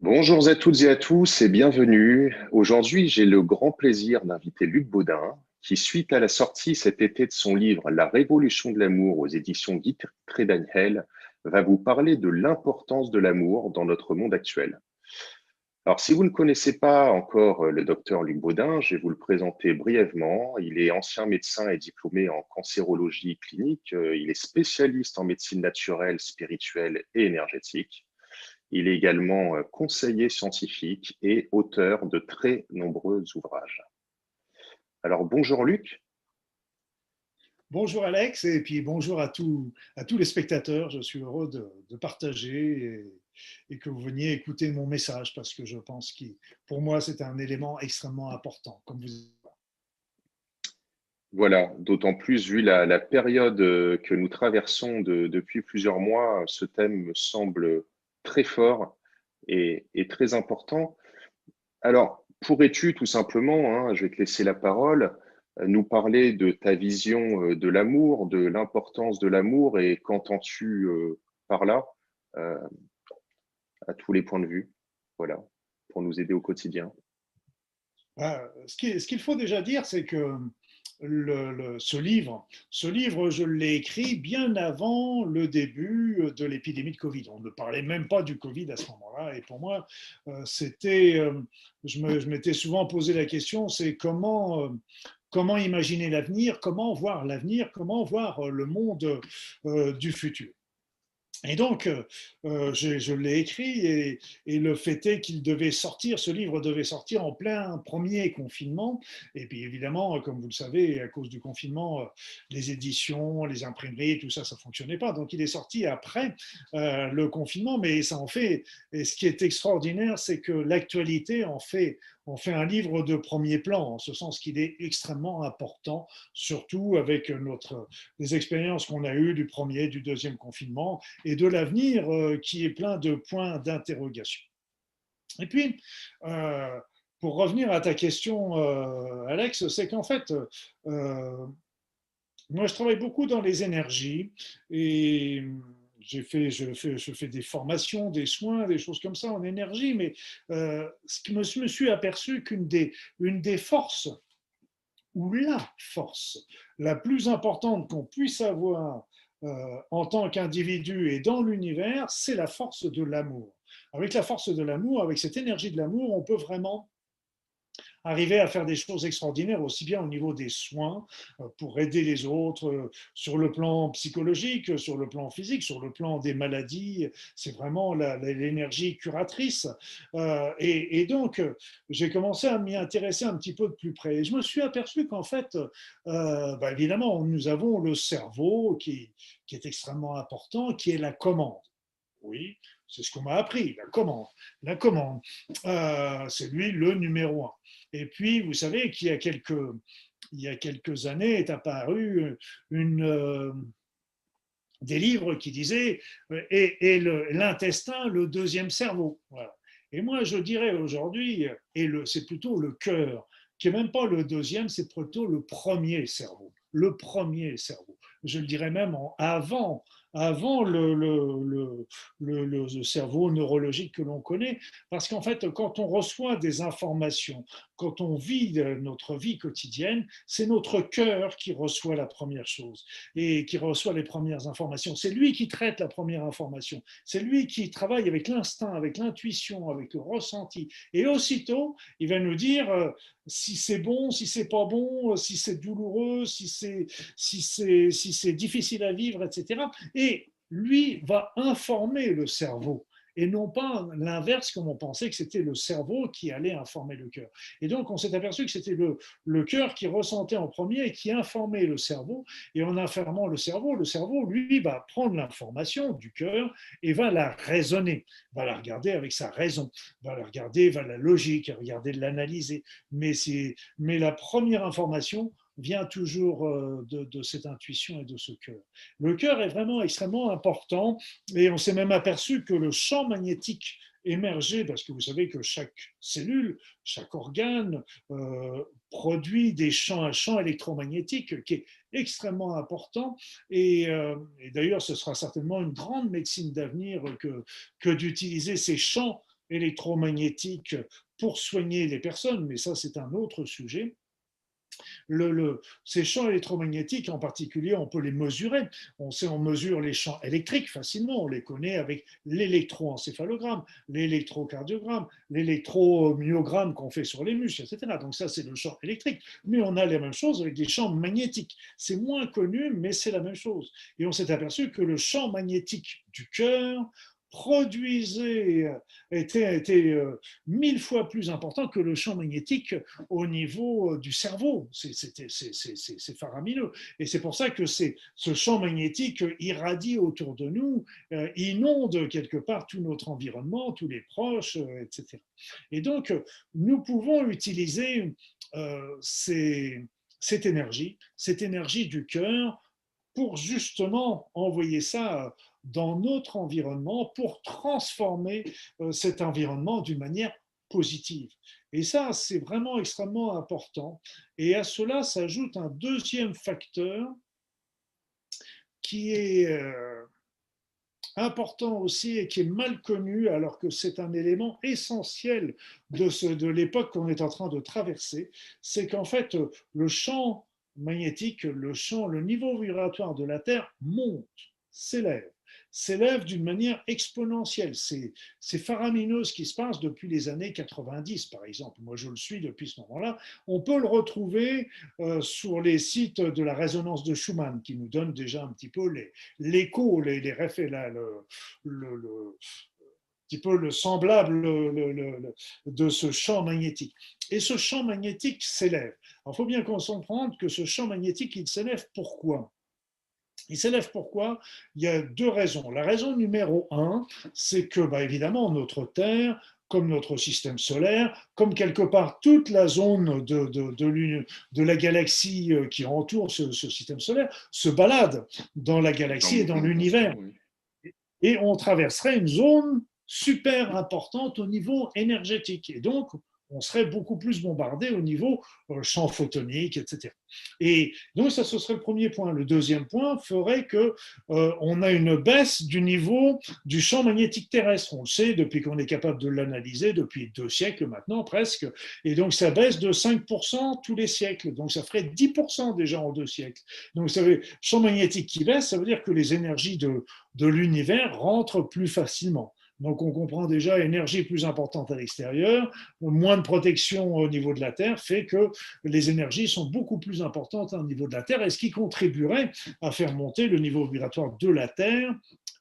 Bonjour à toutes et à tous et bienvenue. Aujourd'hui, j'ai le grand plaisir d'inviter Luc Baudin, qui, suite à la sortie cet été de son livre La Révolution de l'amour aux éditions Guy Daniel, va vous parler de l'importance de l'amour dans notre monde actuel. Alors, si vous ne connaissez pas encore le docteur Luc Baudin, je vais vous le présenter brièvement. Il est ancien médecin et diplômé en cancérologie clinique. Il est spécialiste en médecine naturelle, spirituelle et énergétique. Il est également conseiller scientifique et auteur de très nombreux ouvrages. Alors, bonjour Luc. Bonjour Alex et puis bonjour à tous les spectateurs. Je suis heureux de partager et que vous veniez écouter mon message parce que je pense que pour moi c'est un élément extrêmement important. Comme vous... Voilà, d'autant plus vu la période que nous traversons depuis plusieurs mois, ce thème me semble très fort et très important. Alors, pourrais-tu tout simplement, hein, je vais te laisser la parole, nous parler de ta vision de l'amour, de l'importance de l'amour et qu'entends-tu par là, euh, à tous les points de vue, voilà, pour nous aider au quotidien. Ce qu'il faut déjà dire, c'est que ce livre, je l'ai écrit bien avant le début de l'épidémie de Covid. On ne parlait même pas du Covid à ce moment-là. Et pour moi, c'était, je m'étais souvent posé la question, c'est comment imaginer l'avenir, comment voir le monde du futur. Et donc, je l'ai écrit et le fait est qu'il devait sortir, ce livre devait sortir en plein premier confinement. Et puis évidemment, comme vous le savez, à cause du confinement, les éditions, les imprimeries, tout ça, ça ne fonctionnait pas. Donc il est sorti après le confinement, mais ça en fait, et ce qui est extraordinaire, c'est que l'actualité en fait un livre de premier plan, en ce sens qu'il est extrêmement important, surtout avec les expériences qu'on a eues du premier, du deuxième confinement et de l'avenir qui est plein de points d'interrogation. Et puis, euh, pour revenir à ta question, Alex, c'est qu'en fait, moi, je travaille beaucoup dans les énergies et je fais des formations, des soins, des choses comme ça en énergie, mais je me suis aperçu une des forces ou la force la plus importante qu'on puisse avoir en tant qu'individu et dans l'univers, c'est la force de l'amour. Avec la force de l'amour, avec cette énergie de l'amour, on peut vraiment arriver à faire des choses extraordinaires, aussi bien au niveau des soins, pour aider les autres, sur le plan psychologique, sur le plan physique, sur le plan des maladies. C'est vraiment l'énergie curatrice. Et donc, j'ai commencé à m'y intéresser un petit peu de plus près. Et je me suis aperçu qu'en fait, évidemment, nous avons le cerveau qui est extrêmement important, qui est la commande. Oui, c'est ce qu'on m'a appris, la commande. La commande, c'est lui le numéro un. Et puis, vous savez il y a quelques années est apparu des livres qui disaient l'intestin, le deuxième cerveau. Voilà. Et moi, je dirais aujourd'hui, c'est plutôt le cœur, qui n'est même pas le deuxième, c'est plutôt le premier cerveau. Le premier cerveau. Je le dirais même avant le cerveau neurologique que l'on connaît, parce qu'en fait, quand on reçoit des informations, quand on vit notre vie quotidienne, c'est notre cœur qui reçoit la première chose et qui reçoit les premières informations. C'est lui qui traite la première information. C'est lui qui travaille avec l'instinct, avec l'intuition, avec le ressenti. Et aussitôt, il va nous dire si c'est bon, si c'est pas bon, si c'est douloureux, si c'est difficile à vivre, etc. Et lui va informer le cerveau et non pas l'inverse comme on pensait que c'était le cerveau qui allait informer le cœur. Et donc on s'est aperçu que c'était le cœur qui ressentait en premier et qui informait le cerveau. Et en informant le cerveau, lui, va prendre l'information du cœur et va la raisonner, va la regarder avec sa raison, va la regarder, va la logique, regarder, l'analyser. Mais la première information vient toujours de cette intuition et de ce cœur. Le cœur est vraiment extrêmement important et on s'est même aperçu que le champ magnétique émergé, parce que vous savez que chaque cellule, chaque organe produit un champ électromagnétique qui est extrêmement important et d'ailleurs ce sera certainement une grande médecine d'avenir que d'utiliser ces champs électromagnétiques pour soigner les personnes, mais ça c'est un autre sujet. Ces champs électromagnétiques en particulier, on peut les mesurer. On mesure les champs électriques facilement, on les connaît avec l'électroencéphalogramme, l'électrocardiogramme, l'électromyogramme qu'on fait sur les muscles, etc. Donc ça, c'est le champ électrique. Mais on a la même chose avec des champs magnétiques. C'est moins connu, mais c'est la même chose. Et on s'est aperçu que le champ magnétique du cœur était 1000 fois plus important que le champ magnétique au niveau du cerveau. C'est faramineux. Et c'est pour ça que ce champ magnétique irradie autour de nous, inonde quelque part tout notre environnement, tous les proches, etc. Et donc, nous pouvons utiliser cette énergie du cœur pour justement envoyer ça dans notre environnement pour transformer cet environnement d'une manière positive. Et ça, c'est vraiment extrêmement important. Et à cela s'ajoute un deuxième facteur qui est important aussi et qui est mal connu alors que c'est un élément essentiel de l'époque qu'on est en train de traverser, c'est qu'en fait le champ magnétique, le niveau vibratoire de la Terre monte, s'élève d'une manière exponentielle. C'est faramineux ce qui se passe depuis les années 90, par exemple. Moi, je le suis depuis ce moment-là. On peut le retrouver sur les sites de la résonance de Schumann, qui nous donnent déjà un petit peu l'écho, les petit peu le semblable de ce champ magnétique. Et ce champ magnétique s'élève. Il faut bien comprendre que ce champ magnétique, il s'élève pourquoi ? Il s'élève pourquoi ? Il y a deux raisons. La raison numéro un, c'est que, évidemment, notre Terre, comme notre système solaire, comme quelque part toute la zone de la galaxie qui entoure ce système solaire, se balade dans la galaxie et dans l'univers. Oui. Et on traverserait une zone super importante au niveau énergétique. Et donc, on serait beaucoup plus bombardé au niveau champ photonique, etc. Et donc, ça, ce serait le premier point. Le deuxième point ferait qu'on a une baisse du niveau du champ magnétique terrestre. On le sait depuis qu'on est capable de l'analyser depuis 2 siècles maintenant, presque. Et donc, ça baisse de 5% tous les siècles. Donc, ça ferait 10% déjà en 2 siècles. Donc, ça veut, champ magnétique qui baisse, ça veut dire que les énergies de l'univers rentrent plus facilement. Donc on comprend déjà énergie plus importante à l'extérieur, moins de protection au niveau de la Terre fait que les énergies sont beaucoup plus importantes au niveau de la Terre et ce qui contribuerait à faire monter le niveau vibratoire de la Terre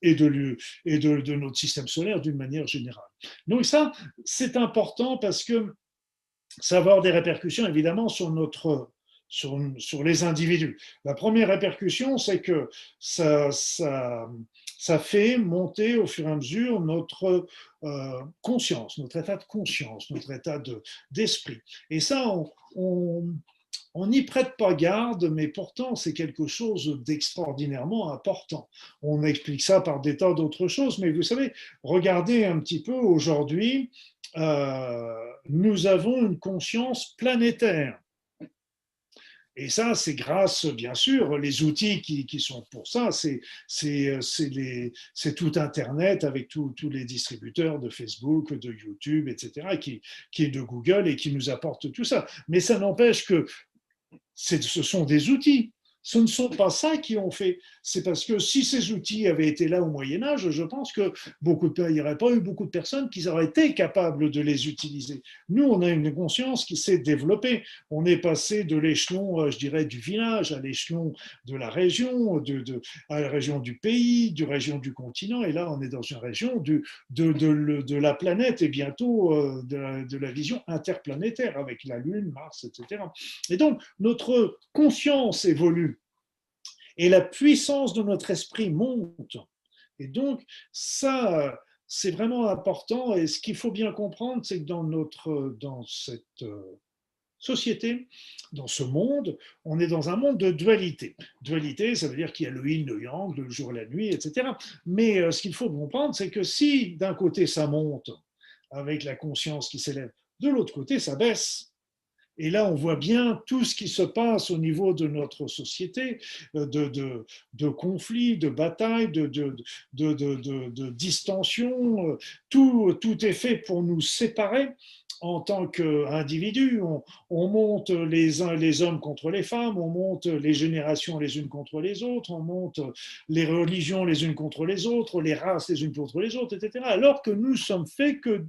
et de notre système solaire d'une manière générale. Donc ça, c'est important parce que ça va avoir des répercussions évidemment sur les individus. La première répercussion, c'est que ça fait monter au fur et à mesure notre conscience, notre état de conscience, notre état d'esprit. Et ça, on n'y prête pas garde, mais pourtant c'est quelque chose d'extraordinairement important. On explique ça par des tas d'autres choses, mais vous savez, regardez un petit peu aujourd'hui, nous avons une conscience planétaire. Et ça, c'est grâce, bien sûr, les outils qui sont pour ça, c'est tout Internet avec tous les distributeurs de Facebook, de YouTube, etc., qui est de Google et qui nous apportent tout ça. Mais ça n'empêche que ce sont des outils. Ce ne sont pas ça qui ont fait. C'est parce que si ces outils avaient été là au Moyen-Âge, je pense que il n'y aurait pas eu beaucoup de personnes qui auraient été capables de les utiliser. Nous, on a une conscience qui s'est développée. On est passé de l'échelon, je dirais, du village à l'échelon de la région, à la région du pays, du région du continent. Et là, on est dans une région de la planète et bientôt de la vision interplanétaire avec la Lune, Mars, etc. Et donc, notre conscience évolue et la puissance de notre esprit monte. Et donc, ça, c'est vraiment important. Et ce qu'il faut bien comprendre, c'est que dans cette société, dans ce monde, on est dans un monde de dualité. Dualité, ça veut dire qu'il y a le yin, le yang, le jour et la nuit, etc. Mais ce qu'il faut comprendre, c'est que si d'un côté ça monte avec la conscience qui s'élève, de l'autre côté ça baisse. Et là, on voit bien tout ce qui se passe au niveau de notre société, de conflits, de batailles, de distensions. Tout est fait pour nous séparer en tant qu'individus. On monte les hommes contre les femmes, on monte les générations les unes contre les autres, on monte les religions les unes contre les autres, les races les unes contre les autres, etc. Alors que nous sommes faits que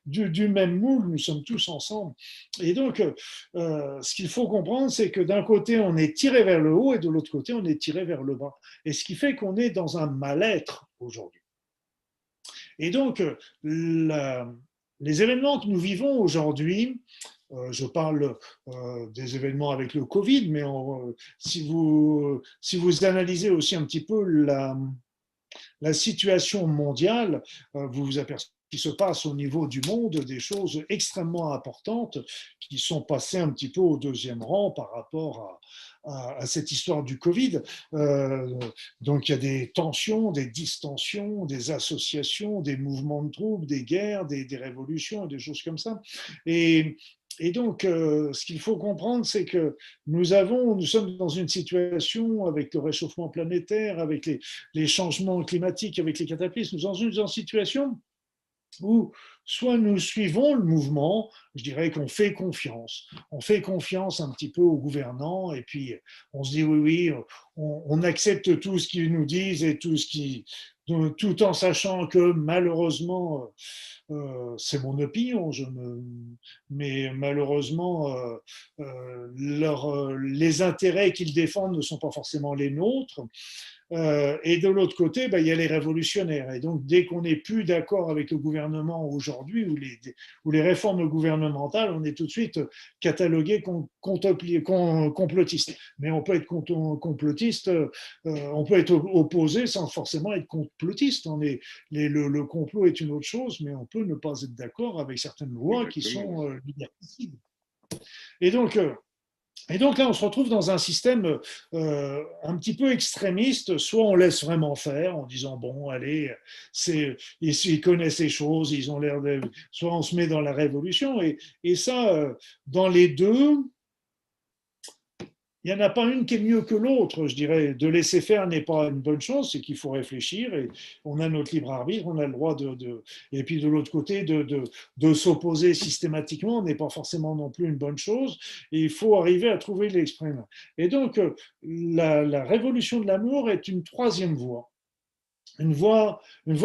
du même moule, nous sommes tous ensemble. Et donc, ce qu'il faut comprendre, c'est que d'un côté, on est tiré vers le haut et de l'autre côté, on est tiré vers le bas. Et ce qui fait qu'on est dans un mal-être aujourd'hui. Et donc, les événements que nous vivons aujourd'hui, je parle des événements avec le Covid, mais si vous analysez aussi un petit peu la situation mondiale, vous vous apercevez qu'il se passe au niveau du monde des choses extrêmement importantes qui sont passées un petit peu au deuxième rang par rapport à cette histoire du Covid. Donc il y a des tensions, des distensions, des associations, des mouvements de troupes, des guerres, des révolutions, des choses comme ça. Et donc, ce qu'il faut comprendre, c'est que nous sommes dans une situation avec le réchauffement planétaire, avec les changements climatiques, avec les cataclysmes, nous sommes dans une situation où soit nous suivons le mouvement, je dirais qu'on fait confiance. On fait confiance un petit peu aux gouvernants et puis on se dit oui, on accepte tout ce qu'ils nous disent et tout en sachant que malheureusement, c'est mon opinion, mais malheureusement, les intérêts qu'ils défendent ne sont pas forcément les nôtres. Et de l'autre côté, il y a les révolutionnaires. Et donc, dès qu'on n'est plus d'accord avec le gouvernement aujourd'hui ou les réformes gouvernementales, on est tout de suite catalogué complotiste. Mais on peut être complotiste, on peut être opposé sans forcément être complotiste. Le complot est une autre chose, mais on peut ne pas être d'accord avec certaines lois qui Exactement. sont liberticides. Et donc, et donc là, on se retrouve dans un système un petit peu extrémiste. Soit on laisse vraiment faire en disant bon, allez, ils connaissent ces choses, ils ont l'air de. Soit on se met dans la révolution. Et ça, dans les deux, il n'y en a pas une qui est mieux que l'autre, je dirais. De laisser faire n'est pas une bonne chose, c'est qu'il faut réfléchir et on a notre libre arbitre, on a le droit et puis de l'autre côté, de s'opposer systématiquement n'est pas forcément non plus une bonne chose et il faut arriver à trouver l'extrême. Et donc, la révolution de l'amour est une troisième voie. Une voie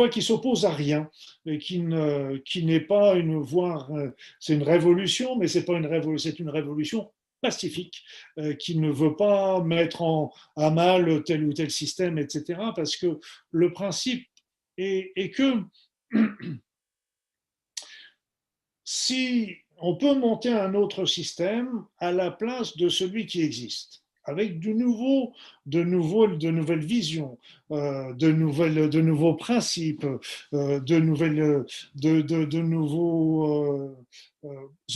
qui s'oppose à rien, et qui n'est pas une voie, c'est une révolution, mais c'est pas une révolution, c'est une révolution pacifique, qui ne veut pas mettre à mal tel ou tel système, etc. Parce que le principe est que si on peut monter un autre système à la place de celui qui existe, avec de nouvelles visions, de nouveaux principes, de nouveaux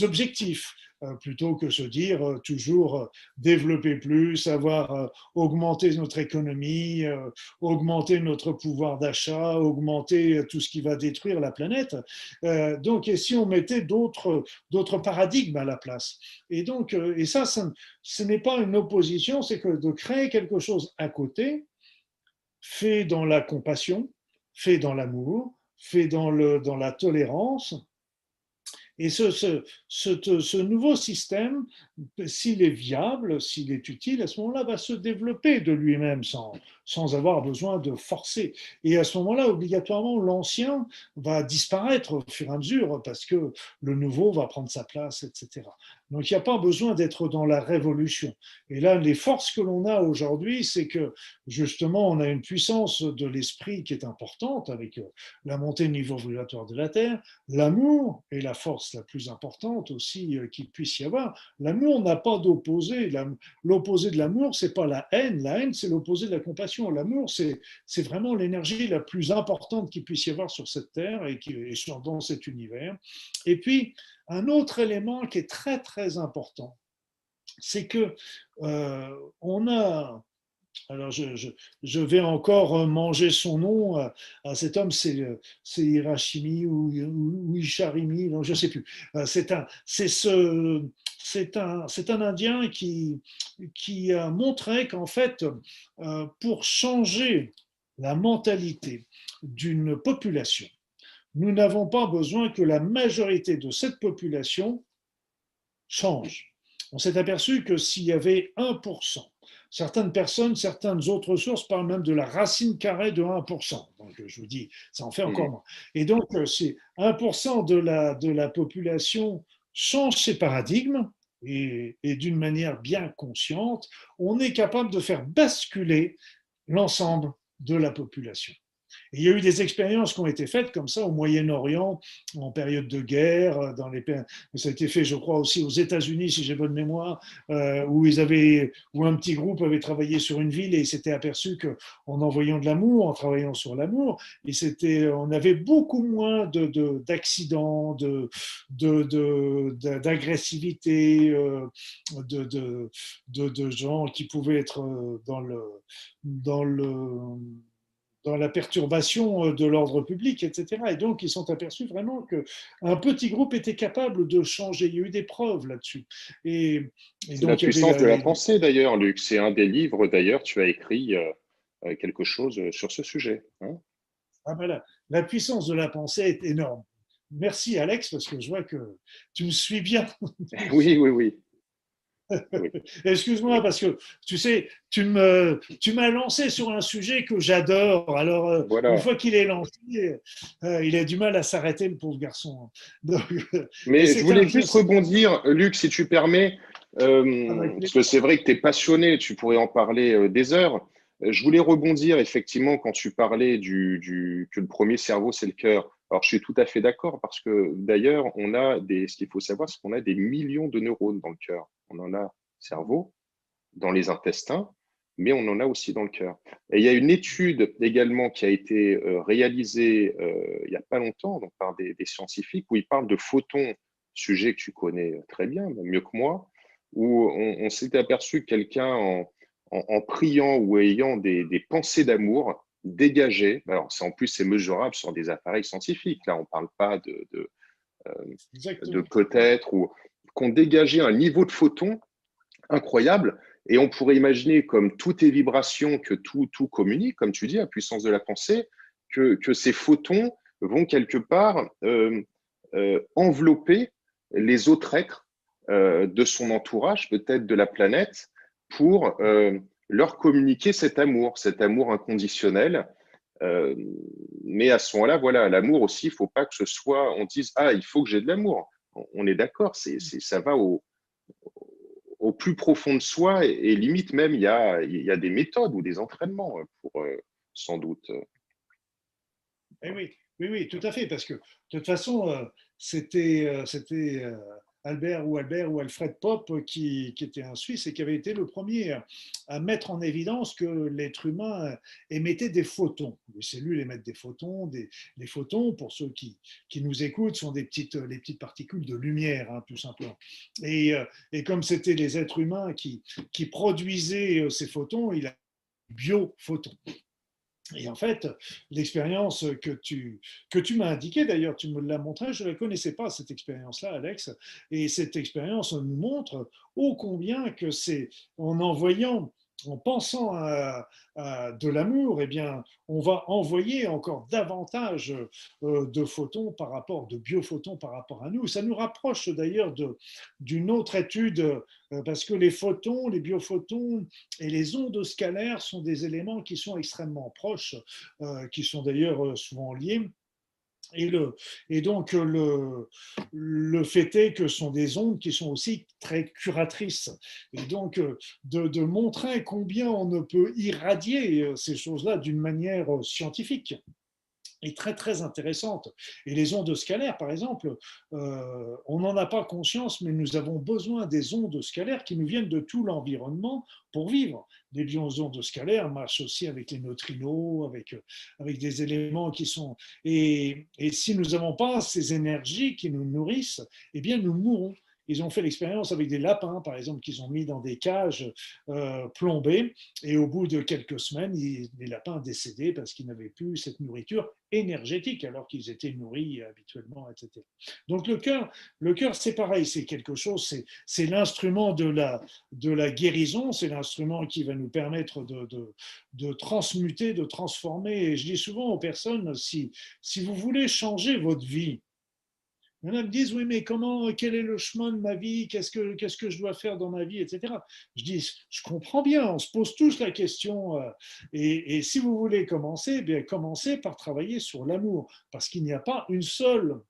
objectifs, plutôt que se dire toujours développer plus, avoir augmenter notre économie, augmenter notre pouvoir d'achat, augmenter tout ce qui va détruire la planète. Donc, et si on mettait d'autres paradigmes à la place. Et donc, et ça, ce n'est pas une opposition, c'est que de créer quelque chose à côté, fait dans la compassion, fait dans l'amour, fait dans la tolérance. Et ce nouveau système, s'il est viable, s'il est utile, à ce moment-là, va se développer de lui-même sans avoir besoin de forcer. Et à ce moment-là, obligatoirement, l'ancien va disparaître au fur et à mesure parce que le nouveau va prendre sa place, etc. Donc il n'y a pas besoin d'être dans la révolution. Et là, les forces que l'on a aujourd'hui, c'est que justement, on a une puissance de l'esprit qui est importante avec la montée du niveau vibratoire de la Terre. L'amour est la force la plus importante aussi qu'il puisse y avoir. L'amour n'a pas d'opposé. L'opposé de l'amour, c'est pas la haine. La haine, c'est l'opposé de la compassion. L'amour, c'est vraiment l'énergie la plus importante qu'il puisse y avoir sur cette terre et dans cet univers. Et puis, un autre élément qui est très, très important, c'est que on a alors je vais encore manger son nom à cet homme, c'est Hirashimi ou Isharimi, non, je ne sais plus. C'est un Indien qui a montré qu'en fait, pour changer la mentalité d'une population, nous n'avons pas besoin que la majorité de cette population change. On s'est aperçu que s'il y avait 1%, certaines personnes, certaines autres sources parlent même de la racine carrée de 1%. Donc je vous dis, ça en fait encore Mhm. moins. Et donc, si 1% de la population change ses paradigmes, et d'une manière bien consciente, on est capable de faire basculer l'ensemble de la population. Et il y a eu des expériences qui ont été faites comme ça au Moyen-Orient, en période de guerre, ça a été fait, je crois, aussi aux États-Unis, si j'ai bonne mémoire, où un petit groupe avait travaillé sur une ville et s'était aperçu qu'en envoyant de l'amour, en travaillant sur l'amour, on avait beaucoup moins d'accidents, d'agressivité, de, de, de gens qui pouvaient être dans le dans la perturbation de l'ordre public, etc. Et donc, ils sont aperçus vraiment qu'un petit groupe était capable de changer. Il y a eu des preuves là-dessus. Et, et C'est la donc, il y avait puissance de la pensée, d'ailleurs, Luc. C'est un des livres, d'ailleurs, tu as écrit quelque chose sur ce sujet. Hein. voilà, la puissance de la pensée est énorme. Merci, Alex, parce que je vois que tu me suis bien. Oui, oui, oui. Oui, Excuse-moi, oui. parce que tu sais, tu m'as lancé sur un sujet que j'adore. Alors, une Voilà. fois qu'il est lancé, il a du mal à s'arrêter, le pauvre garçon. Donc, et Mais je voulais juste rebondir, Luc, si tu permets, avec les... parce que c'est vrai que tu es passionné, tu pourrais en parler des heures. Je voulais rebondir effectivement quand tu parlais que le premier cerveau, c'est le cœur. Alors, je suis tout à fait d'accord parce que d'ailleurs, ce qu'il faut savoir, c'est qu'on a des millions de neurones dans le cœur. On en a au cerveau, dans les intestins, mais on en a aussi dans le cœur. Et il y a une étude également qui a été réalisée il n'y a pas longtemps donc par des scientifiques où ils parlent de photons, sujet que tu connais très bien, mieux que moi, où on s'est aperçu que quelqu'un en priant ou ayant des pensées d'amour dégageait, alors en plus c'est mesurable sur des appareils scientifiques, là on ne parle pas de Exactement. peut-être, ou qu'on dégageait un niveau de photons incroyable. Et on pourrait imaginer, comme tout est vibration, que tout communique, comme tu dis, à puissance de la pensée, que ces photons vont quelque part envelopper les autres êtres de son entourage, peut-être de la planète, pour leur communiquer cet amour inconditionnel. Euh, mais à ce moment-là, voilà, l'amour aussi, il ne faut pas que ce soit, on dise, ah, il faut que j'ai de l'amour. On est d'accord, ça va au plus profond de soi et limite même, il y a des méthodes ou des entraînements pour sans doute. Eh oui, oui, oui, tout à fait, parce que de toute façon, c'était Albert ou Alfred Pope qui était un Suisse et qui avait été le premier à mettre en évidence que l'être humain émettait des photons. Les cellules émettent des photons. Les photons, pour ceux qui nous écoutent, sont les petites particules de lumière, hein, tout simplement. Et comme c'était les êtres humains qui produisaient ces photons, il a biophotons. Et en fait, l'expérience que tu m'as indiquée, d'ailleurs, tu me l'as montré, je ne la connaissais pas, cette expérience-là, Alex. Et cette expérience nous montre ô combien que c'est en envoyant, en pensant à de l'amour, eh bien, on va envoyer encore davantage de photons par rapport, de biophotons par rapport à nous. Ça nous rapproche d'ailleurs d'une autre étude, parce que les photons, les biophotons, et les ondes scalaires sont des éléments qui sont extrêmement proches, qui sont d'ailleurs souvent liés. Et, et donc, le fait est que ce sont des ondes qui sont aussi très curatrices. Et donc, de montrer combien on ne peut irradier ces choses-là d'une manière scientifique est très très intéressante. Et les ondes scalaires, par exemple, on n'en a pas conscience, mais nous avons besoin des ondes scalaires qui nous viennent de tout l'environnement pour vivre. Les ondes scalaires marchent aussi avec les neutrinos, avec des éléments qui sont... Et si nous n'avons pas ces énergies qui nous nourrissent, eh bien nous mourrons. ils ont fait l'expérience avec des lapins, par exemple, qu'ils ont mis dans des cages plombées, et au bout de quelques semaines, les lapins décédaient parce qu'ils n'avaient plus cette nourriture énergétique alors qu'ils étaient nourris habituellement, etc. Donc le cœur, c'est pareil, c'est quelque chose, c'est l'instrument de la guérison, c'est l'instrument qui va nous permettre de transmuter, de transformer. Et je dis souvent aux personnes, si vous voulez changer votre vie, il y en a qui me disent, oui, mais comment, quel est le chemin de ma vie, qu'est-ce que je dois faire dans ma vie, etc. Je dis, je comprends bien, on se pose tous la question. Et si vous voulez commencer, eh bien, commencez par travailler sur l'amour, parce qu'il n'y a pas une seule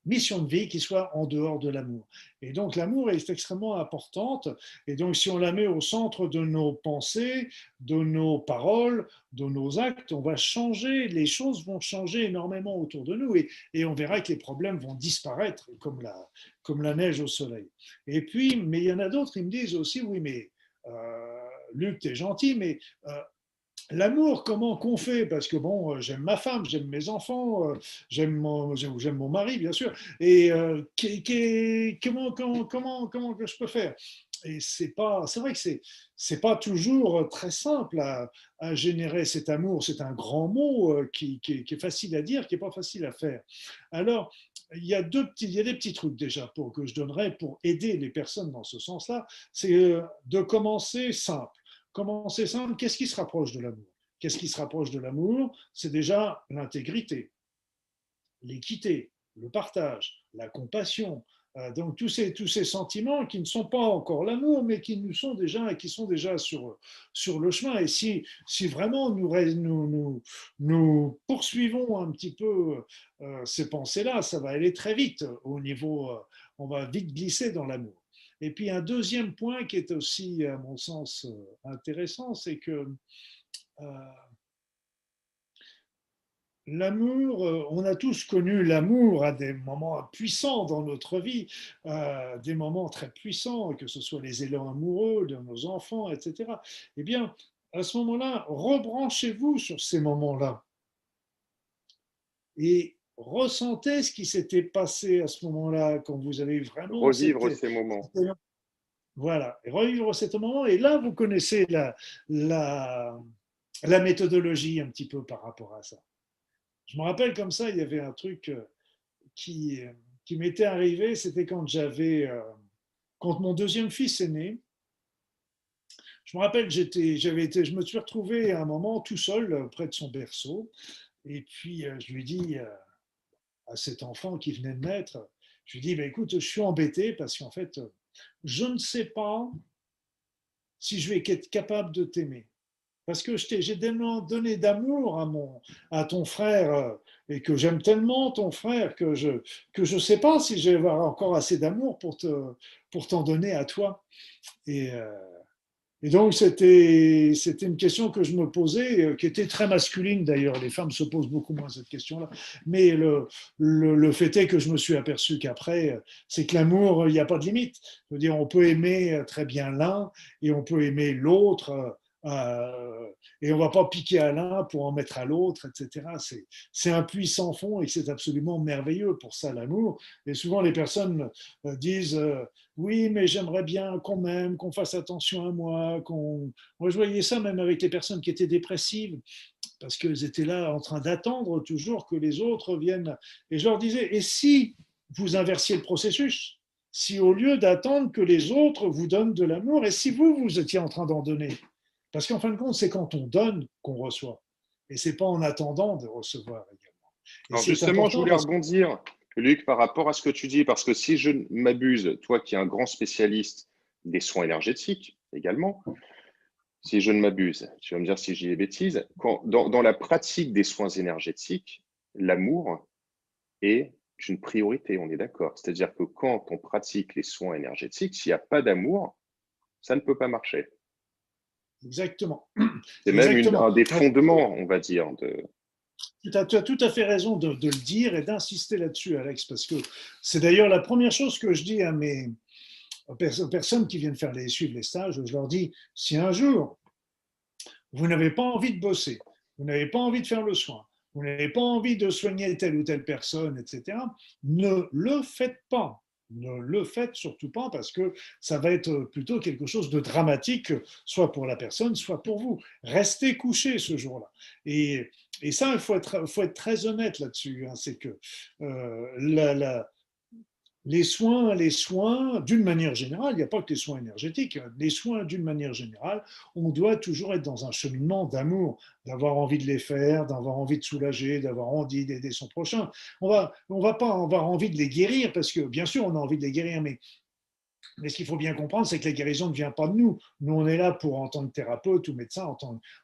mission de vie qui soit en dehors de l'amour. Et donc l'amour est extrêmement importante. Et donc si on la met au centre de nos pensées, de nos paroles, de nos actes, on va changer, les choses vont changer énormément autour de nous et on verra que les problèmes vont disparaître comme la neige au soleil. Et puis, mais il y en a d'autres, ils me disent aussi, oui, mais Luc, t'es gentil, mais l'amour, comment qu'on fait? Parce que bon, j'aime ma femme, j'aime mes enfants, j'aime mon mari, bien sûr. Et comment que je peux faire? Et c'est vrai que c'est pas toujours très simple à générer cet amour. C'est un grand mot qui est facile à dire, qui est pas facile à faire. Alors, il y a des petits trucs déjà que je donnerais pour aider les personnes dans ce sens-là. C'est de commencer simple. Commencer simple, qu'est-ce qui se rapproche de l'amour? Qu'est-ce qui se rapproche de l'amour? C'est déjà l'intégrité, l'équité, le partage, la compassion. Donc tous ces sentiments qui ne sont pas encore l'amour, mais qui nous sont déjà et qui sont déjà sur le chemin. Et si vraiment nous poursuivons un petit peu ces pensées-là, ça va aller très vite au niveau, on va vite glisser dans l'amour. Et puis un deuxième point qui est aussi, à mon sens, intéressant, c'est que euh, l'amour, on a tous connu l'amour à des moments puissants dans notre vie, des moments très puissants, que ce soit les élans amoureux de nos enfants, etc. Eh bien, à ce moment-là, rebranchez-vous sur ces moments-là et ressentez ce qui s'était passé à ce moment-là, quand vous avez vraiment Revivre ces moments. voilà, et revivre cet moment. Et là, vous connaissez la, la méthodologie un petit peu par rapport à ça. Je me rappelle comme ça, il y avait un truc qui, qui m'était arrivé, c'était quand mon deuxième fils est né. Je me rappelle, je me suis retrouvé à un moment tout seul près de son berceau. Et puis, je lui dis à cet enfant qui venait de naître, je lui dis, bah, écoute, je suis embêté parce qu'en fait, je ne sais pas si je vais être capable de t'aimer. Parce que j'ai tellement donné d'amour à ton frère et que j'aime tellement ton frère que je sais pas si je vais avoir encore assez d'amour pour t'en donner à toi. Et, euh, et donc c'était une question que je me posais, qui était très masculine d'ailleurs. Les femmes se posent beaucoup moins cette question-là. Mais le fait est que je me suis aperçu qu'après, c'est que l'amour, il n'y a pas de limite. Je veux dire, on peut aimer très bien l'un et on peut aimer l'autre. Et on ne va pas piquer à l'un pour en mettre à l'autre, etc. C'est un puits sans fond et c'est absolument merveilleux pour ça, l'amour. Et souvent, les personnes disent oui, mais j'aimerais bien qu'on m'aime, qu'on fasse attention à moi. Moi, je voyais ça même avec les personnes qui étaient dépressives, parce qu'elles étaient là en train d'attendre toujours que les autres viennent. Et je leur disais, et si vous inversiez le processus? Si au lieu d'attendre que les autres vous donnent de l'amour, et si vous étiez en train d'en donner? Parce qu'en fin de compte, c'est quand on donne qu'on reçoit. Et c'est pas en attendant de recevoir également. Et Alors c'est justement, je important voulais parce que rebondir, Luc, par rapport à ce que tu dis, parce que si je ne m'abuse, toi qui es un grand spécialiste des soins énergétiques également, si je ne m'abuse, tu vas me dire si j'ai des bêtises, dans la pratique des soins énergétiques, l'amour est une priorité, on est d'accord. C'est-à-dire que quand on pratique les soins énergétiques, s'il n'y a pas d'amour, ça ne peut pas marcher. exactement, C'est même exactement. un des fondements, on va dire. Tu as tout à fait raison de le dire et d'insister là-dessus, Alex, parce que c'est d'ailleurs la première chose que je dis aux personnes qui viennent suivre les stages. Je leur dis, si un jour vous n'avez pas envie de bosser, vous n'avez pas envie de faire le soin, vous n'avez pas envie de soigner telle ou telle personne, etc., ne le faites pas. Ne le faites surtout pas parce que ça va être plutôt quelque chose de dramatique, soit pour la personne, soit pour vous. Restez couché ce jour-là. Et ça, faut être très honnête là-dessus. Hein. C'est que les soins, d'une manière générale, il n'y a pas que les soins énergétiques, les soins d'une manière générale, on doit toujours être dans un cheminement d'amour, d'avoir envie de les faire, d'avoir envie de soulager, d'avoir envie d'aider son prochain. On va pas avoir envie de les guérir, parce que bien sûr, on a envie de les guérir, mais ce qu'il faut bien comprendre, c'est que la guérison ne vient pas de nous. Nous, on est là pour, en tant que thérapeute ou médecin,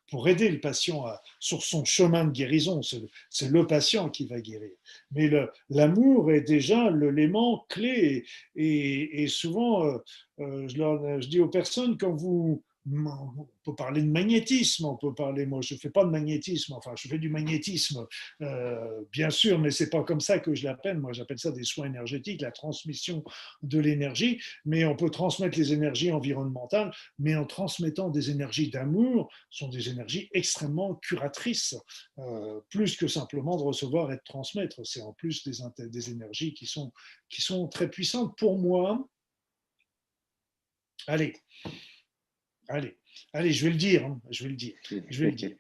pour aider le patient sur son chemin de guérison. C'est le patient qui va guérir. Mais l'amour est déjà l'élément clé. Et souvent, je dis aux personnes, quand on peut parler de magnétisme, on peut parler, moi je ne fais pas de magnétisme, enfin je fais du magnétisme, bien sûr, mais ce n'est pas comme ça que je l'appelle, moi j'appelle ça des soins énergétiques, la transmission de l'énergie, mais on peut transmettre les énergies environnementales, mais en transmettant des énergies d'amour, sont des énergies extrêmement curatrices, plus que simplement de recevoir et de transmettre, c'est en plus des énergies qui sont très puissantes. Pour moi, allez, allez, allez, je vais le dire, hein, je vais le dire, je vais le dire.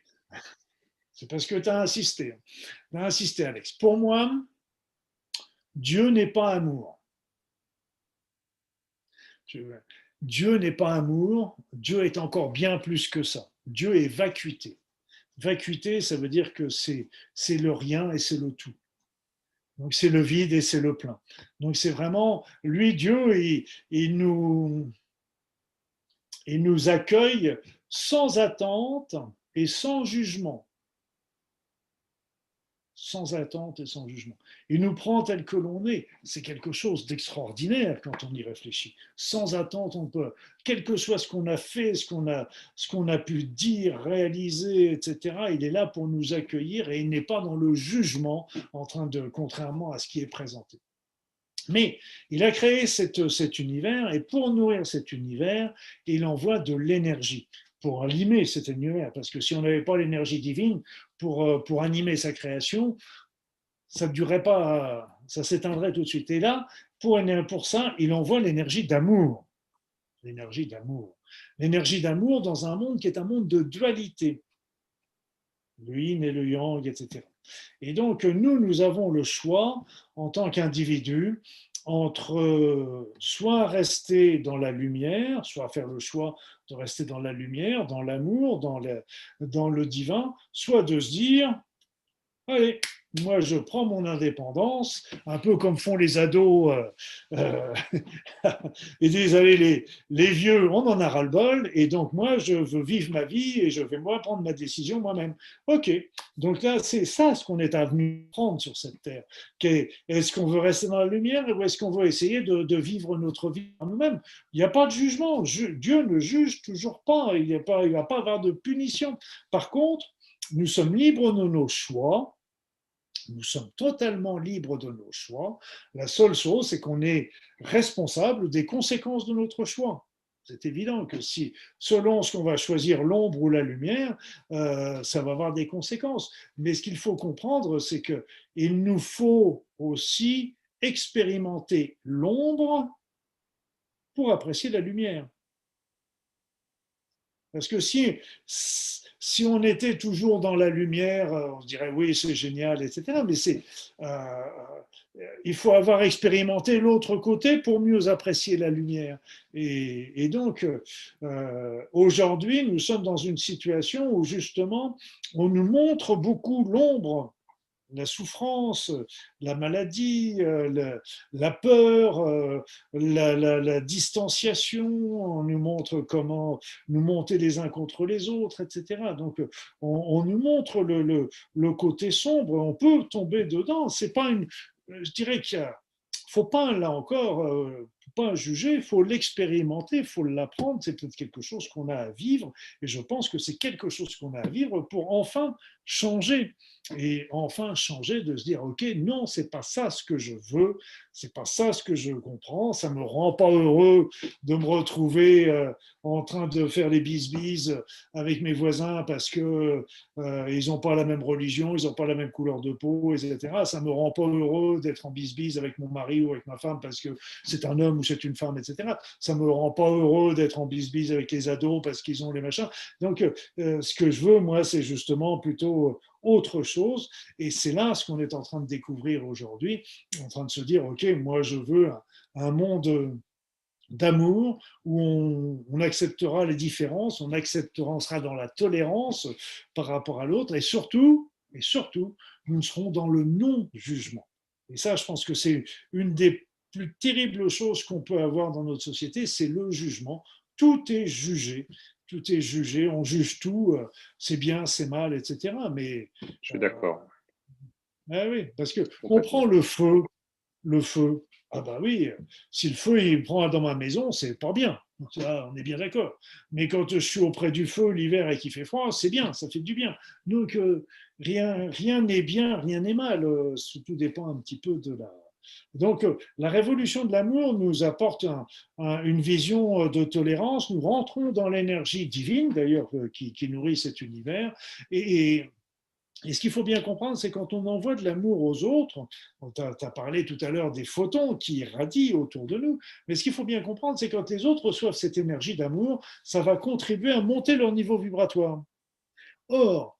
C'est parce que tu as insisté. Tu as insisté, Alex. Pour moi, Dieu n'est pas amour. Dieu n'est pas amour. Dieu est encore bien plus que ça. Dieu est vacuité. Vacuité, ça veut dire que c'est le rien et c'est le tout. Donc c'est le vide et c'est le plein. Donc c'est vraiment, lui, Dieu, il nous accueille sans attente et sans jugement. Sans attente et sans jugement. Il nous prend tel que l'on est. C'est quelque chose d'extraordinaire quand on y réfléchit. Sans attente, on peut, quel que soit ce qu'on a fait, ce qu'on a pu dire, réaliser, etc., il est là pour nous accueillir et il n'est pas dans le jugement, contrairement à ce qui est présenté. Mais il a créé cet univers et pour nourrir cet univers, il envoie de l'énergie pour animer cet univers. Parce que si on n'avait pas l'énergie divine pour animer sa création, ça ne durerait pas, ça s'éteindrait tout de suite. Et là, pour ça, il envoie l'énergie d'amour. L'énergie d'amour. L'énergie d'amour dans un monde qui est un monde de dualité. Le yin et le yang, etc. Et donc, nous avons le choix, en tant qu'individus, entre soit rester dans la lumière, soit faire le choix de rester dans la lumière, dans l'amour, dans le divin, soit de se dire, allez, moi je prends mon indépendance, un peu comme font les ados, et disent, allez, les vieux, on en a ras-le-bol, et donc moi je veux vivre ma vie et je vais moi prendre ma décision moi-même. Ok, donc là c'est ça ce qu'on est venu prendre sur cette terre. Est-ce qu'on veut rester dans la lumière ou est-ce qu'on veut essayer de vivre notre vie par nous-mêmes? Il n'y a pas de jugement, Dieu ne juge toujours pas, il ne va pas avoir de punition. Par contre, nous sommes libres de nos choix. Nous sommes totalement libres de nos choix. La seule chose, c'est qu'on est responsable des conséquences de notre choix. C'est évident que si, selon ce qu'on va choisir, l'ombre ou la lumière, ça va avoir des conséquences. Mais ce qu'il faut comprendre, c'est qu'il nous faut aussi expérimenter l'ombre pour apprécier la lumière. Parce que si on était toujours dans la lumière, on se dirait oui, c'est génial, etc. Mais il faut avoir expérimenté l'autre côté pour mieux apprécier la lumière. Et donc, aujourd'hui, nous sommes dans une situation où justement, on nous montre beaucoup l'ombre, la souffrance, la maladie, la peur, la distanciation, on nous montre comment nous monter les uns contre les autres, etc. Donc on nous montre le côté sombre, on peut tomber dedans. C'est pas une, je dirais qu'il faut pas, là encore, faut pas juger, il faut l'expérimenter, il faut l'apprendre. C'est peut-être quelque chose qu'on a à vivre. Et je pense que c'est quelque chose qu'on a à vivre pour enfin changer. Et enfin changer, de se dire, OK, non, c'est pas ça ce que je veux, c'est pas ça ce que je comprends, ça me rend pas heureux de me retrouver en train de faire les bisbises avec mes voisins parce que ils n'ont pas la même religion, ils n'ont pas la même couleur de peau, etc. Ça me rend pas heureux d'être en bisbise avec mon mari ou avec ma femme parce que c'est un homme ou c'est une femme, etc. Ça me rend pas heureux d'être en bisbise avec les ados parce qu'ils ont les machins. Donc, ce que je veux, moi, c'est justement plutôt autre chose. Et c'est là ce qu'on est en train de découvrir aujourd'hui, en train de se dire, OK, moi, je veux un monde d'amour où on acceptera les différences, on sera dans la tolérance par rapport à l'autre et surtout, nous serons dans le non-jugement. Et ça, je pense que c'est une des plus terribles choses qu'on peut avoir dans notre société, c'est le jugement. Tout est jugé, tout est jugé, on juge tout, c'est bien, c'est mal, etc. Mais Je suis euh, d'accord, oui, parce que on prend complètement. le feu. Ah bah oui, si le feu il prend dans ma maison, c'est pas bien. Ça, on est bien d'accord. Mais quand je suis auprès du feu l'hiver et qu'il fait froid, c'est bien, ça fait du bien. Donc rien n'est bien, rien n'est mal. Tout dépend un petit peu de la. Donc la révolution de l'amour nous apporte une vision de tolérance. Nous rentrons dans l'énergie divine, d'ailleurs, qui nourrit cet univers. Et ce qu'il faut bien comprendre, c'est quand on envoie de l'amour aux autres, tu as parlé tout à l'heure des photons qui irradient autour de nous, mais ce qu'il faut bien comprendre, c'est quand les autres reçoivent cette énergie d'amour, ça va contribuer à monter leur niveau vibratoire. Or,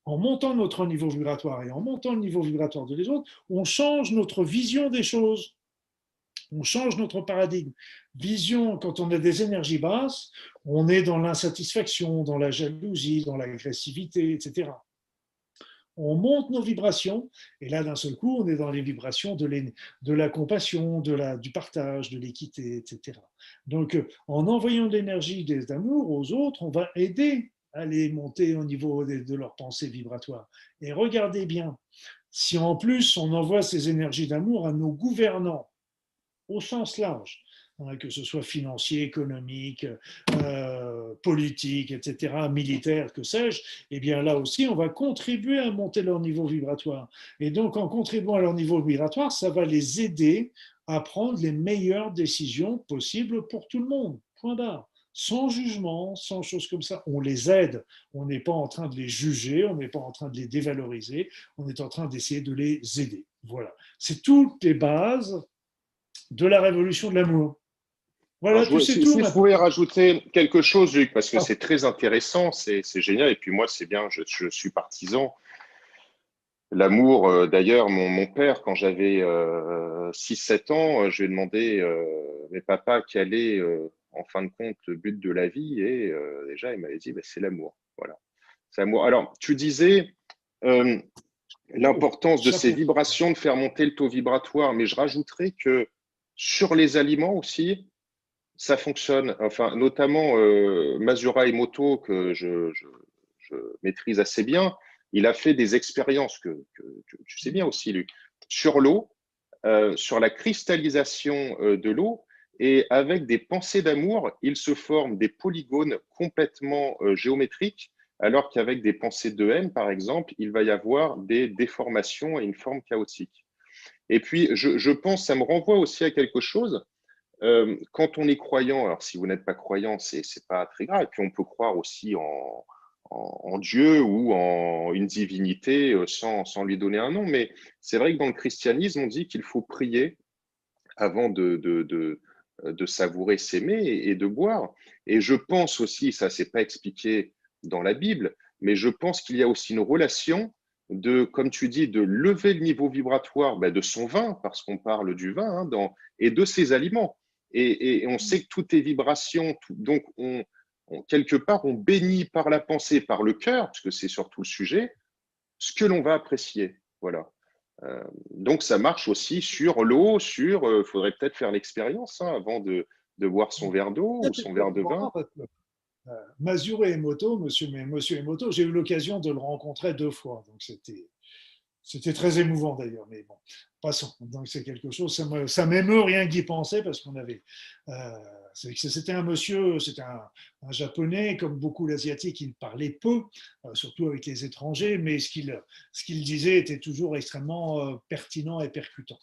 en montant notre niveau vibratoire et en montant le niveau vibratoire de les autres, on change notre vision des choses, on change notre paradigme. Vision, quand on a des énergies basses, on est dans l'insatisfaction, dans la jalousie, dans l'agressivité, etc. On monte nos vibrations, et là, d'un seul coup, on est dans les vibrations de la compassion, du partage, de l'équité, etc. Donc, en envoyant de l'énergie d'amour aux autres, on va aider à les monter au niveau de leur pensée vibratoire. Et regardez bien, si en plus on envoie ces énergies d'amour à nos gouvernants, au sens large, hein, que ce soit financier, économique, politique, etc., militaire, que sais-je, eh bien là aussi, on va contribuer à monter leur niveau vibratoire. Et donc, en contribuant à leur niveau vibratoire, ça va les aider à prendre les meilleures décisions possibles pour tout le monde. Point barre. Sans jugement, sans choses comme ça. On les aide. On n'est pas en train de les juger, on n'est pas en train de les dévaloriser, on est en train d'essayer de les aider. Voilà. C'est toutes les bases de la révolution de l'amour. Alors, Voilà, tu sais tout si je maintenant. pouvais rajouter quelque chose, Luc, parce que c'est très intéressant, c'est génial, et puis moi, c'est bien, je suis partisan. L'amour, d'ailleurs, mon père, quand j'avais 6-7 ans, je lui ai demandé, mais papa, quel est, en fin de compte, le but de la vie? Et déjà, il m'avait dit, bah, c'est l'amour. Voilà, c'est l'amour. Alors, tu disais euh, Oh, l'importance de ces chapeau. vibrations, de faire monter le taux vibratoire, mais je rajouterais que sur les aliments aussi, ça fonctionne. Enfin, notamment Masura Emoto, que je maîtrise assez bien, il a fait des expériences que tu sais bien aussi, Luc, sur l'eau, sur la cristallisation de l'eau, et avec des pensées d'amour, il se forme des polygones complètement géométriques, alors qu'avec des pensées de haine, par exemple, il va y avoir des déformations et une forme chaotique. Et puis, je pense, ça me renvoie aussi à quelque chose quand on est croyant, alors si vous n'êtes pas croyant, c'est pas très grave. Et puis on peut croire aussi en Dieu ou en une divinité sans lui donner un nom. Mais c'est vrai que dans le christianisme, on dit qu'il faut prier avant de savourer, s'aimer et de boire. Et je pense aussi, ça c'est pas expliqué dans la Bible, mais je pense qu'il y a aussi une relation de, comme tu dis, de lever le niveau vibratoire ben, de son vin, parce qu'on parle du vin, hein, et de ses aliments. Et on sait que tout est vibration, donc quelque part, on bénit par la pensée, par le cœur, parce que c'est surtout le sujet, ce que l'on va apprécier. Voilà. Donc, ça marche aussi sur l'eau, faudrait peut-être faire l'expérience hein, avant de boire son verre d'eau ou son verre de vin. Masure Emoto, monsieur Emoto, j'ai eu l'occasion de le rencontrer 2 fois. Donc C'était très émouvant d'ailleurs, mais bon, passons. Donc c'est quelque chose, ça m'émeut rien que d'y penser parce qu'on avait. Euh, c'était un monsieur, c'était un japonais, comme beaucoup l'asiatique, il parlait peu, surtout avec les étrangers, mais ce qu'il disait était toujours extrêmement pertinent et percutant.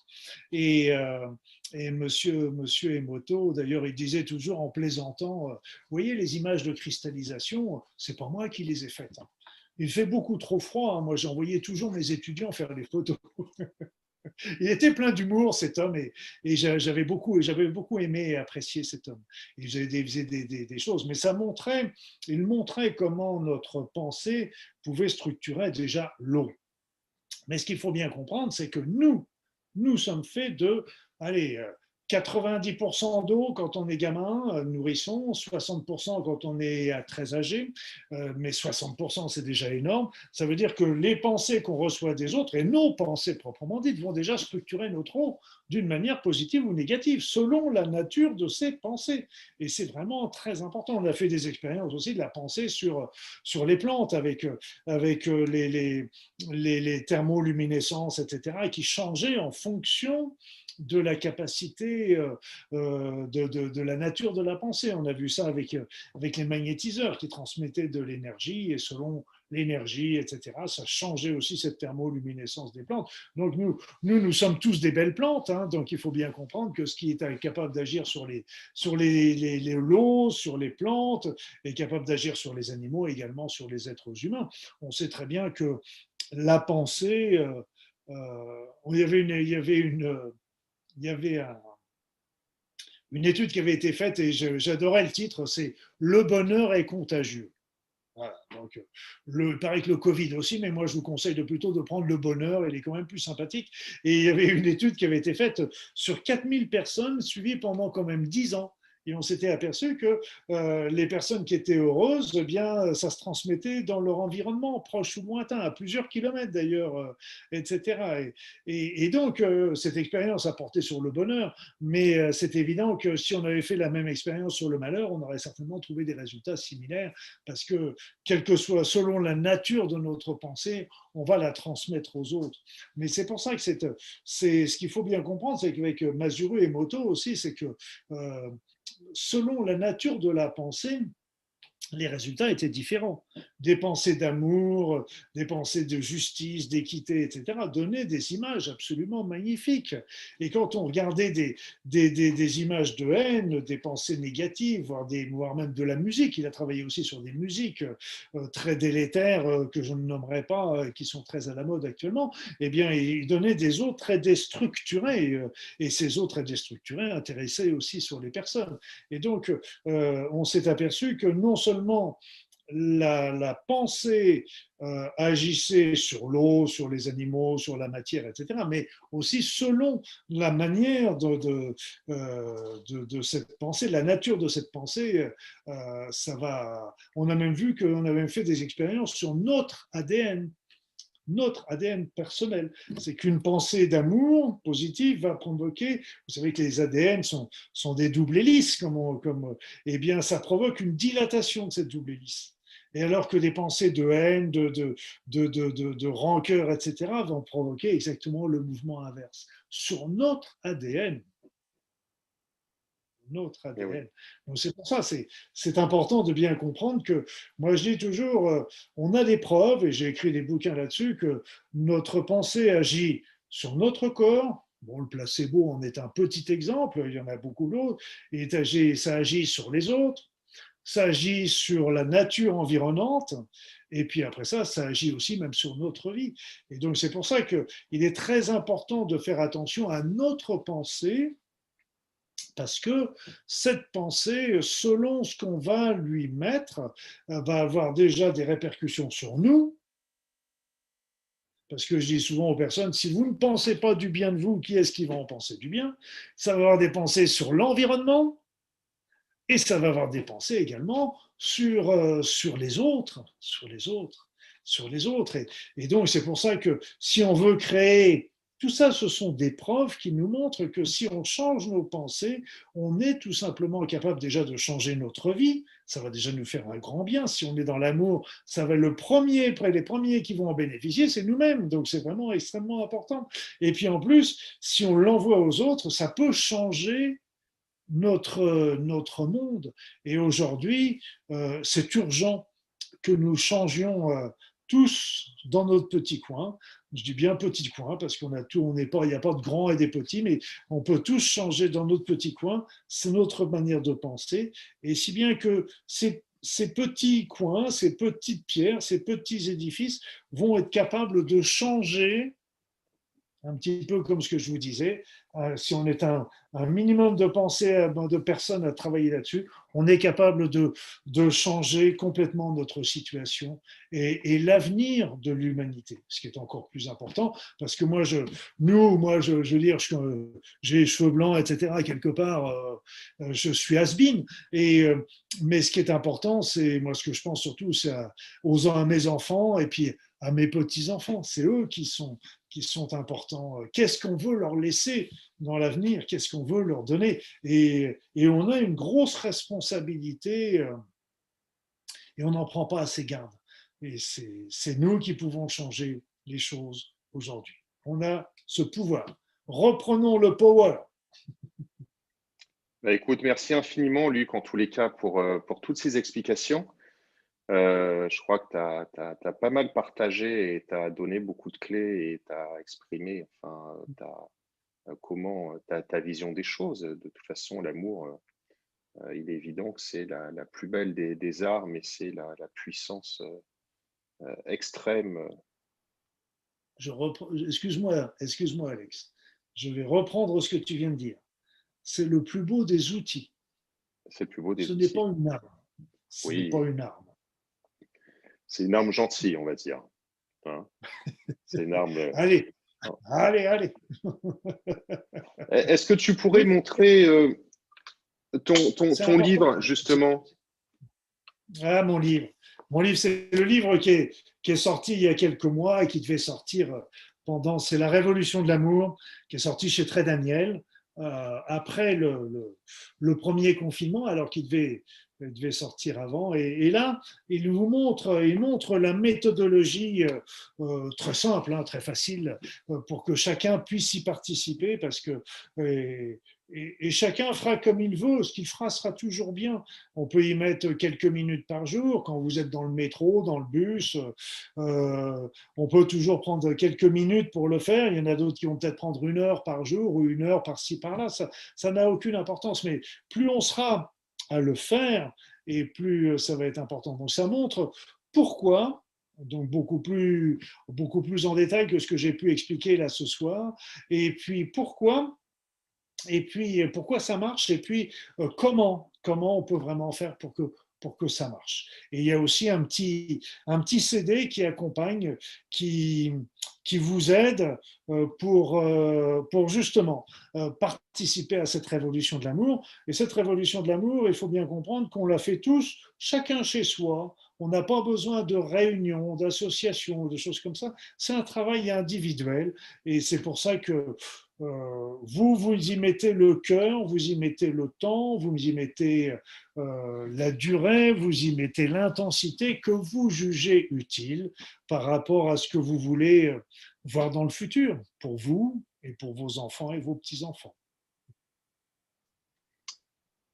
Et, euh, et monsieur Emoto, d'ailleurs, il disait toujours en plaisantant, vous voyez les images de cristallisation, c'est pas moi qui les ai faites, hein. Il fait beaucoup trop froid, hein. Moi, j'envoyais toujours mes étudiants faire des photos. Il était plein d'humour, cet homme, et j'avais beaucoup aimé et apprécié cet homme. Il faisait des choses, mais il montrait comment notre pensée pouvait structurer déjà l'eau. Mais ce qu'il faut bien comprendre, c'est que nous sommes faits de, allez, 90% d'eau quand on est gamin, nourrisson, 60% quand on est très âgé, mais 60% c'est déjà énorme. Ça veut dire que les pensées qu'on reçoit des autres, et nos pensées proprement dites, vont déjà structurer notre eau d'une manière positive ou négative, selon la nature de ces pensées. Et c'est vraiment très important. On a fait des expériences aussi de la pensée sur les plantes, avec les thermoluminescences, etc., et qui changeaient en fonction de la capacité de la nature de la pensée. On a vu ça avec les magnétiseurs qui transmettaient de l'énergie, et selon l'énergie, etc., ça changeait aussi cette thermoluminescence des plantes. Donc nous sommes tous des belles plantes, hein, donc il faut bien comprendre que ce qui est capable d'agir sur les lots, sur les plantes, est capable d'agir sur les animaux, également sur les êtres humains. On sait très bien que la pensée, il y avait une étude qui avait été faite, et j'adorais le titre, c'est Le bonheur est contagieux. Voilà, donc il paraît que le Covid aussi, mais moi je vous conseille plutôt de prendre le bonheur, il est quand même plus sympathique. Et il y avait une étude qui avait été faite sur 4000 personnes suivies pendant quand même 10 ans. Et on s'était aperçu que les personnes qui étaient heureuses, eh bien, ça se transmettait dans leur environnement, proche ou lointain, à plusieurs kilomètres d'ailleurs, etc. Et donc, cette expérience a porté sur le bonheur, mais c'est évident que si on avait fait la même expérience sur le malheur, on aurait certainement trouvé des résultats similaires, parce que, quel que soit, selon la nature de notre pensée, on va la transmettre aux autres. Mais c'est pour ça que c'est ce qu'il faut bien comprendre, c'est qu'avec Masuru et Moto aussi, c'est que selon la nature de la pensée, les résultats étaient différents. Des pensées d'amour, des pensées de justice, d'équité, etc., donnaient des images absolument magnifiques. Et quand on regardait des images de haine, des pensées négatives, voire même de la musique, il a travaillé aussi sur des musiques très délétères, que je ne nommerai pas, qui sont très à la mode actuellement, eh bien, il donnait des eaux très déstructurées, et ces eaux très déstructurées intéressaient aussi sur les personnes. Et donc, on s'est aperçu que non seulement la pensée agissait sur l'eau, sur les animaux, sur la matière, etc., mais aussi selon la manière de cette pensée, la nature de cette pensée, ça va. On a même vu qu'on avait fait des expériences sur notre ADN personnel. C'est qu'une pensée d'amour positive va provoquer, vous savez que les ADN sont des doubles hélices, eh bien, ça provoque une dilatation de cette double hélice. Et alors que des pensées de haine, de rancœur, etc., vont provoquer exactement le mouvement inverse. Sur notre Et oui. ADN. Donc c'est pour ça, c'est important de bien comprendre que, moi je dis toujours, on a des preuves, et j'ai écrit des bouquins là-dessus, que notre pensée agit sur notre corps. Bon, le placebo en est un petit exemple, il y en a beaucoup d'autres, et ça agit sur les autres, ça agit sur la nature environnante, et puis après ça agit aussi même sur notre vie. Et donc c'est pour ça qu'il est très important de faire attention à notre pensée, parce que cette pensée, selon ce qu'on va lui mettre, va avoir déjà des répercussions sur nous. Parce que je dis souvent aux personnes, si vous ne pensez pas du bien de vous, qui est-ce qui va en penser du bien? Ça va avoir des pensées sur l'environnement, et ça va avoir des pensées également sur les autres, sur les autres. Et donc c'est pour ça que si on veut créer tout ça, ce sont des preuves qui nous montrent que si on change nos pensées, on est tout simplement capable déjà de changer notre vie. Ça va déjà nous faire un grand bien. Si on est dans l'amour, ça va les premiers qui vont en bénéficier, c'est nous-mêmes. Donc c'est vraiment extrêmement important. Et puis en plus, si on l'envoie aux autres, ça peut changer notre monde. Et aujourd'hui, c'est urgent que nous changions tous dans notre petit coin. Je dis bien petit coin parce qu'on a tout, on n'est pas, il n'y a pas de grands et des petits, mais on peut tous changer dans notre petit coin. C'est notre manière de penser. Et si bien que ces petits coins, ces petites pierres, ces petits édifices vont être capables de changer un petit peu comme ce que je vous disais, si on est un minimum de pensée, de personnes à travailler là-dessus, on est capable de changer complètement notre situation et l'avenir de l'humanité, ce qui est encore plus important, parce que moi, je veux dire, j'ai les cheveux blancs, etc., quelque part, je suis has-been, mais ce qui est important, c'est, moi, ce que je pense surtout, c'est à mes enfants et puis à mes petits-enfants, c'est eux qui sont importants. Qu'est-ce qu'on veut leur laisser dans l'avenir? Qu'est-ce qu'on veut leur donner? Et on a une grosse responsabilité et on n'en prend pas assez garde. Et c'est nous qui pouvons changer les choses aujourd'hui. On a ce pouvoir. Reprenons le power. Bah, écoute, merci infiniment, Luc, en tous les cas, pour toutes ces explications. Je crois que tu as pas mal partagé et tu as donné beaucoup de clés et tu as exprimé enfin, comment ta vision des choses. De toute façon, l'amour, il est évident que c'est la plus belle des armes et c'est la puissance extrême. Excuse-moi, Alex. Je vais reprendre ce que tu viens de dire. C'est le plus beau des outils. C'est le plus beau des Ce n'est outils. pas une arme. Ce n'est Oui, pas une arme. c'est une arme gentille, on va dire. Hein. C'est une arme. Allez, allez. Est-ce que tu pourrais Oui, montrer c'est ton important. livre, justement? Ah, mon livre. Mon livre, c'est le livre qui est sorti il y a quelques mois et qui devait sortir c'est La Révolution de l'amour, qui est sorti chez Très Daniel, après le premier confinement, alors qu'il devait sortir avant. Et là, il montre la méthodologie très simple, hein, très facile, pour que chacun puisse y participer, parce que et chacun fera comme il veut, ce qu'il fera sera toujours bien. On peut y mettre quelques minutes par jour quand vous êtes dans le métro, dans le bus. On peut toujours prendre quelques minutes pour le faire. Il y en a d'autres qui vont peut-être prendre 1 heure par jour ou 1 heure par-ci, par-là. Ça n'a aucune importance. Mais plus on sera à le faire et plus ça va être important. Donc ça montre pourquoi, donc beaucoup plus en détail que ce que j'ai pu expliquer là ce soir. Et puis pourquoi ça marche, et puis comment on peut vraiment faire pour que ça marche. Et il y a aussi un petit CD qui accompagne, qui, qui vous aide pour justement participer à cette révolution de l'amour. Et cette révolution de l'amour, il faut bien comprendre qu'on la fait tous, chacun chez soi. On n'a pas besoin de réunions, d'associations, de choses comme ça. C'est un travail individuel. Et c'est pour ça que vous y mettez le cœur, vous y mettez le temps, vous y mettez la durée, vous y mettez l'intensité que vous jugez utile par rapport à ce que vous voulez voir dans le futur, pour vous et pour vos enfants et vos petits-enfants.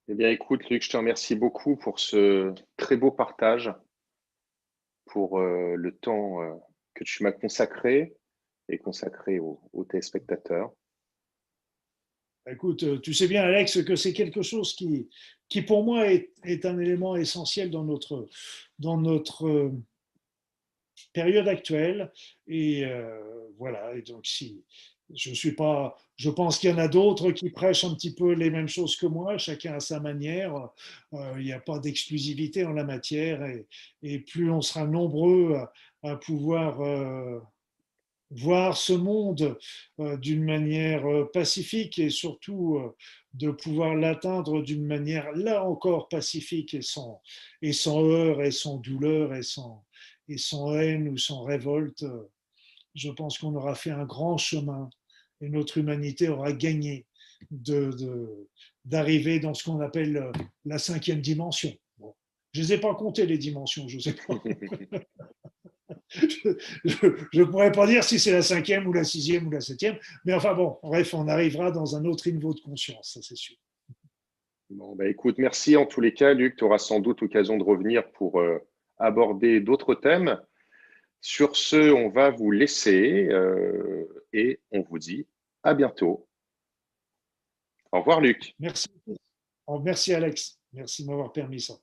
Eh bien, écoute, Luc, je te remercie beaucoup pour ce très beau partage, pour le temps que tu m'as consacré et consacré aux téléspectateurs. Écoute, tu sais bien, Alex, que c'est quelque chose qui pour moi, est un élément essentiel dans notre période actuelle. Et voilà. Et donc, si je suis pas, je pense qu'il y en a d'autres qui prêchent un petit peu les mêmes choses que moi. Chacun à sa manière. Il n'y a pas d'exclusivité en la matière. Et plus on sera nombreux à pouvoir voir ce monde d'une manière pacifique et surtout de pouvoir l'atteindre d'une manière là encore pacifique et sans heurts et sans douleur et sans haine ou sans révolte, je pense qu'on aura fait un grand chemin et notre humanité aura gagné d'arriver dans ce qu'on appelle la cinquième dimension. Bon. Je ne les ai pas comptées, les dimensions, je ne sais pas. Je ne pourrais pas dire si c'est la cinquième ou la sixième ou la septième, mais enfin bon, bref, on arrivera dans un autre niveau de conscience, ça c'est sûr. Bon, bah, écoute, merci en tous les cas, Luc. Tu auras sans doute l'occasion de revenir pour aborder d'autres thèmes. Sur ce, on va vous laisser et on vous dit à bientôt. Au revoir, Luc. Merci. Merci Alex, merci de m'avoir permis ça.